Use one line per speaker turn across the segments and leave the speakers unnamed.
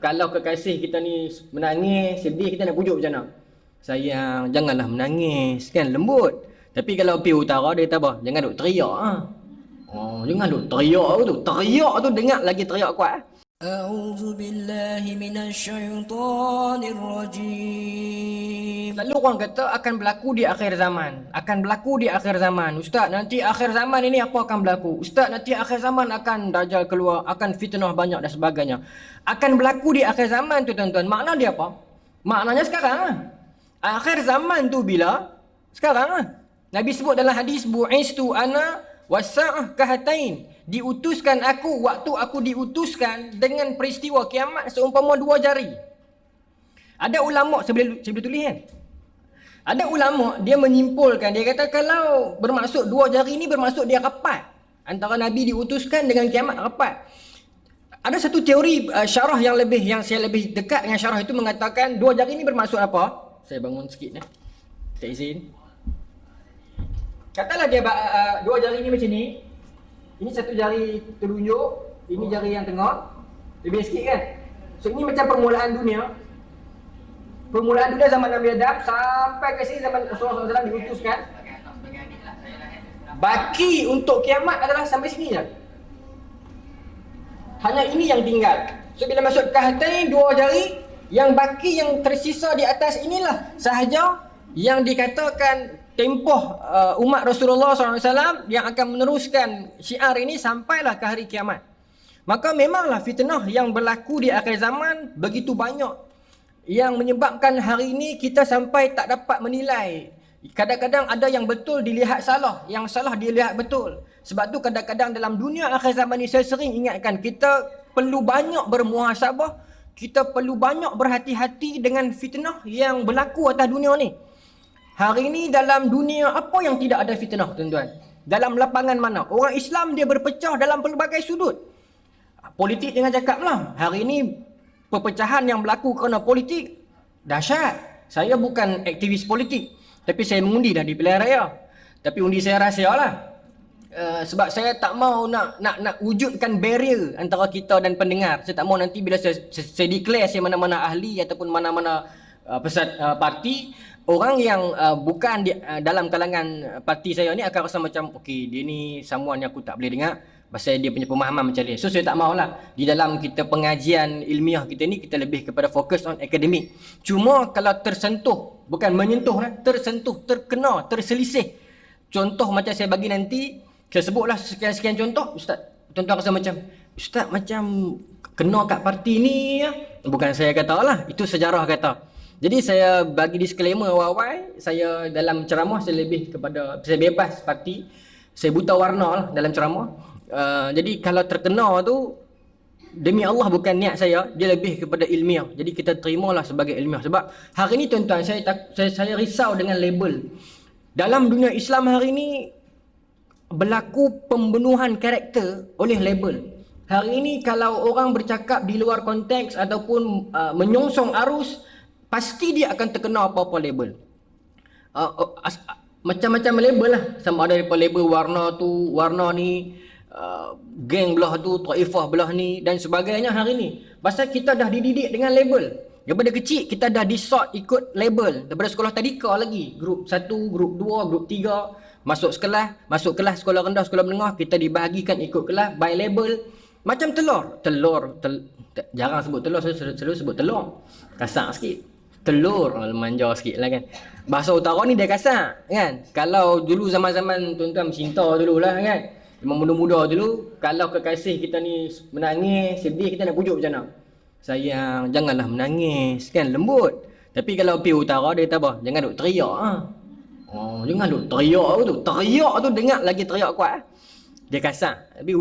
Kalau kekasih kita ni menangis, sedih, kita nak pujuk macam mana? Sayang, janganlah menangis, kan? Lembut. Tapi kalau pergi utara, dia kata apa? Jangan duk teriak. Ha? Oh, jangan duk teriak tu. Teriak tu dengar lagi teriak kuat.
أعوذ بالله من الشيطان الرجيم.
Lalu orang kata akan berlaku di akhir zaman. Akan berlaku di akhir zaman. Ustaz, nanti akhir zaman ini apa akan berlaku? Ustaz, nanti akhir zaman akan Dajjal keluar, akan fitnah banyak dan sebagainya. Akan berlaku di akhir zaman tu tuan-tuan. Makna dia apa? Maknanya sekarang lah. Akhir zaman tu bila? Sekarang lah. Nabi sebut dalam hadis, bu'istu ana wasa'ah kahatain. Diutuskan aku, waktu aku diutuskan dengan peristiwa kiamat seumpama 2 jari. Ada ulama' saya boleh tulis kan? Ada ulama' dia menyimpulkan, dia kata kalau bermaksud 2 jari ni bermaksud dia rapat. Antara Nabi diutuskan dengan kiamat rapat. Ada satu teori syarah yang saya lebih dekat dengan syarah itu mengatakan 2 jari ni bermaksud apa? Saya bangun sikit ni. Tak izin. Katalah dia 2 jari ni macam ni. Ini satu jari telunjuk, ini jari yang tengah. Lebih sikit kan? So ini macam permulaan dunia. Permulaan dunia zaman Nabi Adam sampai ke sini zaman Rasulullah SAW diutuskan. Baki untuk kiamat adalah sampai sini je. Hanya ini yang tinggal. So bila masuk kahatain 2 jari, yang baki yang tersisa di atas inilah sahaja yang dikatakan tempoh umat Rasulullah SAW yang akan meneruskan syiar ini sampailah ke hari kiamat. Maka memanglah fitnah yang berlaku di akhir zaman begitu banyak yang menyebabkan hari ini kita sampai tak dapat menilai. Kadang-kadang ada yang betul dilihat salah, yang salah dilihat betul. Sebab tu kadang-kadang dalam dunia akhir zaman ni saya sering ingatkan kita perlu banyak bermuhasabah, kita perlu banyak berhati-hati dengan fitnah yang berlaku atas dunia ni. Hari ini dalam dunia apa yang tidak ada fitnah tuan-tuan? Dalam lapangan mana? Orang Islam dia berpecah dalam pelbagai sudut. Politik jangan cakap lah. Hari ini perpecahan yang berlaku kerana politik dahsyat. Saya bukan aktivis politik, tapi saya mengundi dah di pilihan raya. Tapi undi saya rahsia lah. Sebab saya tak mau nak wujudkan barrier antara kita dan pendengar. Saya tak mau nanti bila saya declare saya mana-mana ahli ataupun mana-mana parti, orang yang bukan dalam kalangan parti saya ni akan rasa macam okey, dia ni someone yang aku tak boleh dengar pasal dia punya pemahaman macam ni. So saya tak maulah di dalam kita pengajian ilmiah kita ni kita lebih kepada fokus on akademik. Cuma kalau tersentuh, bukan menyentuh lah, tersentuh, terkena, terselisih. Contoh macam saya bagi nanti, saya sebutlah sekian-sekian contoh, ustaz. Tuan-tuan rasa macam ustaz macam kena kat parti ni ya. Bukan saya kata lah, itu sejarah kata. Jadi saya bagi disclaimer awal-awal, saya dalam ceramah saya lebih kepada, saya bebas parti, saya buta warna lah dalam ceramah. Jadi kalau terkena tu, demi Allah bukan niat saya, dia lebih kepada ilmiah. Jadi kita terimalah sebagai ilmiah. Sebab hari ni tuan-tuan, saya risau dengan label. Dalam dunia Islam hari ni, berlaku pembunuhan karakter oleh label. Hari ini kalau orang bercakap di luar konteks ataupun menyongsong arus, pasti dia akan terkena apa-apa label. Macam-macam label lah. Sama ada daripada label warna tu, warna ni, geng belah tu, taifah belah ni dan sebagainya hari ni. Pasal kita dah dididik dengan label. Daripada kecil kita dah disort ikut label. Daripada sekolah tadika lagi. Grup 1, grup 2, grup 3. Masuk kelas sekolah rendah, sekolah menengah, kita dibahagikan ikut kelas by label. Macam telur. Jarang sebut telur, saya selalu sebut telur. Kasar sikit. Telur, manja sikit lah kan. Bahasa utara ni dia kasar kan. Kalau dulu zaman-zaman tuan-tuan cinta dulu lah kan, memang muda-muda dulu, kalau kekasih kita ni menangis, sedih, kita nak pujuk macam mana? Sayang, janganlah menangis kan, lembut. Tapi kalau pergi utara dia kata apa? Jangan duk teriak ha. Oh, jangan duk teriak tu. Teriak tu dengar lagi teriak kuat. Dia kasar. Tapi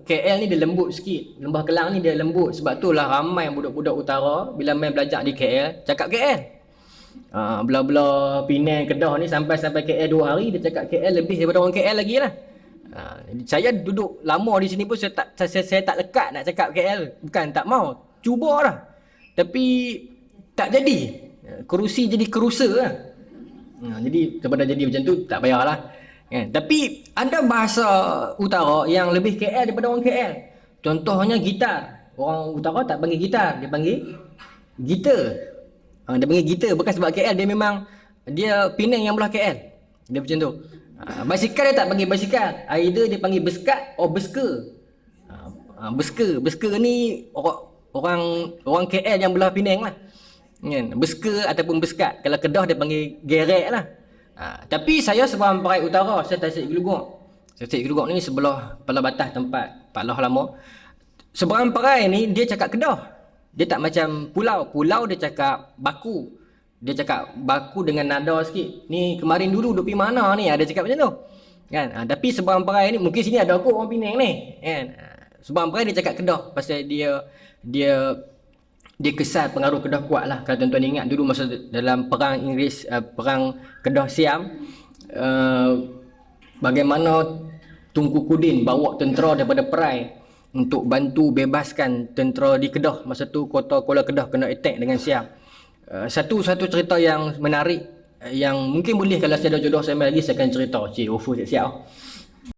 KL ni dia lembut sikit. Lembah Kelang ni dia lembut. Sebab tu lah ramai budak-budak utara bila main belajar di KL, cakap KL. Belah-belah Penang, Kedah ni sampai KL 2 hari, dia cakap KL lebih daripada orang KL lagi lah. Saya duduk lama di sini pun saya tak lekat nak cakap KL. Bukan tak mau, cubalah. Tapi tak jadi. Kerusi jadi kerusa lah. Jadi daripada jadi macam tu tak payahlah. Tapi ada bahasa utara yang lebih KL daripada orang KL. Contohnya gitar. Orang utara tak panggil gitar, dia panggil gitar. Dia panggil gitar bukan sebab KL, dia memang dia Penang yang belah KL. Dia macam tu. Basikal dia tak panggil basikal. Either dia panggil beskat atau besker. Besker ni orang KL yang belah Penang lah. Kan? Besker ataupun beskat. Kalau Kedah dia panggil gerek lah. Tapi saya seberang Perai Utara, saya Tasik Gelugok. Tasik Gelugok ni sebelah batas tempat Pak Loh lama. Seberang Perai ni dia cakap Kedah. Dia tak macam pulau. Pulau dia cakap baku. Dia cakap baku dengan nada sikit. Ni kemarin dulu duk pergi mana ni? Dia cakap macam tu. Kan? Tapi seberang Perai ni mungkin sini ada kot orang Penang ni. Kan? Seberang Perai dia cakap Kedah pasal dia kesan pengaruh Kedah kuat lah. Kalau tuan-tuan ingat dulu masa dalam perang Inggeris, perang Kedah Siam, bagaimana Tunku Kudin bawa tentera daripada Perai untuk bantu bebaskan tentera di Kedah. Masa tu kota Kuala Kedah kena attack dengan Siam. Satu cerita yang menarik, yang mungkin boleh kalau saya ada jodoh saya lagi saya akan cerita. Cik Ofu siap-siap.